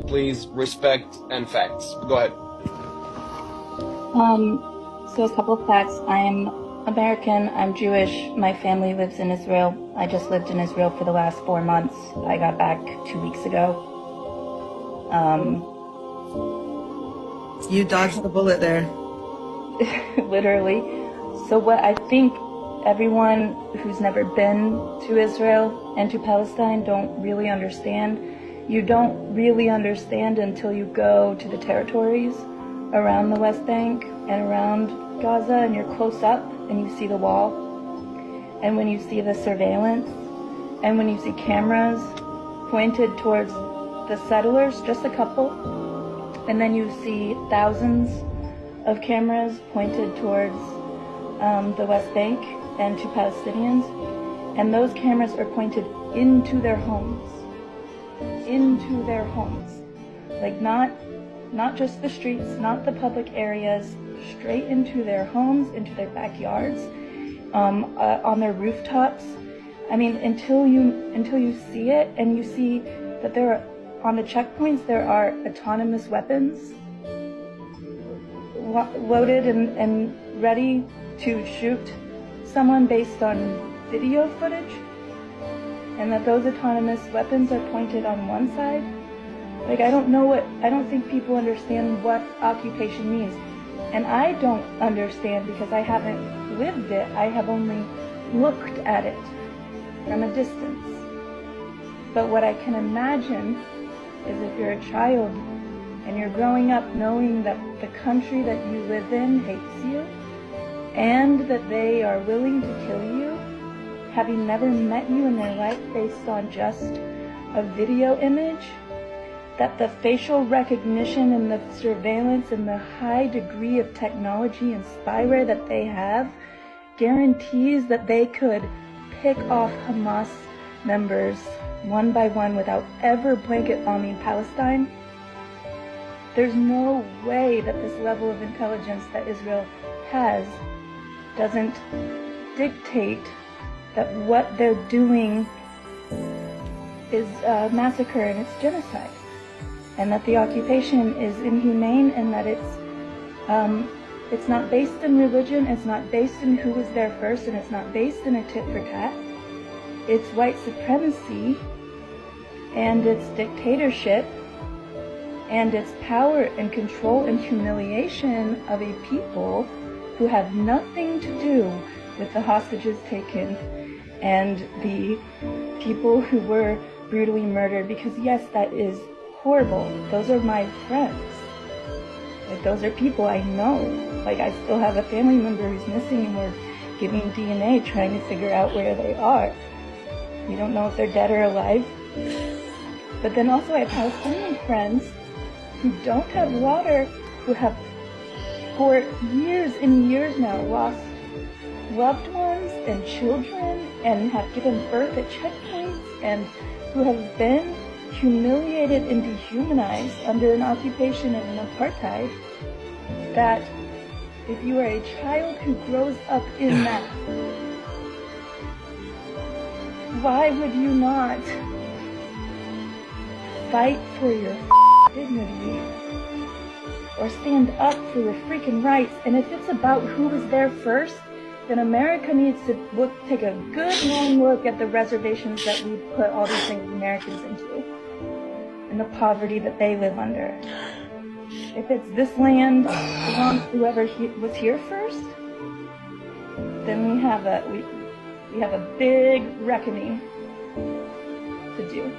please, respect, and facts. Go ahead. So a couple of facts. I'm American, I'm Jewish, my family lives in Israel. I just lived in Israel for the last 4 months. I got back 2 weeks ago. You dodged the bullet there. Literally. So what I think everyone who's never been to Israel and to Palestine don't really understand, you don't really understand until you go to the territories around the West Bank and around Gaza, and you're close up and you see the wall, and when you see the surveillance, and when you see cameras pointed towards the settlers, just a couple, and then you see thousands of cameras pointed towards the West Bank and to Palestinians, and those cameras are pointed into their homes, like not just the streets, not the public areas, straight into their homes, into their backyards, on their rooftops. I mean, until you see it, and you see that there are, on the checkpoints, there are autonomous weapons loaded and ready to shoot someone based on video footage, and that those autonomous weapons are pointed on one side. Like, I don't think people understand what occupation means. And I don't understand because I haven't lived it. I have only looked at it from a distance. But what I can imagine is if you're a child and you're growing up knowing that the country that you live in hates you and that they are willing to kill you, having never met you in their life based on just a video image, that the facial recognition and the surveillance and the high degree of technology and spyware that they have guarantees that they could pick off Hamas members one by one without ever blanket bombing Palestine. There's no way that this level of intelligence that Israel has doesn't dictate that what they're doing is a massacre and it's genocide, and that the occupation is inhumane, and that it's not based in religion, it's not based in who was there first, and it's not based in a tit for tat. It's white supremacy, and it's dictatorship, and it's power and control and humiliation of a people who have nothing to do with the hostages taken and the people who were brutally murdered. Because yes, that is horrible. Those are my friends. Like, those are people I know. Like, I still have a family member who's missing, and we're giving DNA, trying to figure out where they are. We don't know if they're dead or alive. But then also I have Palestinian friends who don't have water, who have for years and years now lost loved ones and children, and have given birth at checkpoints, and who have been humiliated and dehumanized under an occupation and an apartheid, that if you are a child who grows up in that, why would you not fight for your dignity or stand up for your freaking rights? And if it's about who was there first, then America needs to take a good long look at the reservations that we put all these Native Americans into, and the poverty that they live under. If it's this land belongs to whoever was here first, then we have a big reckoning to do.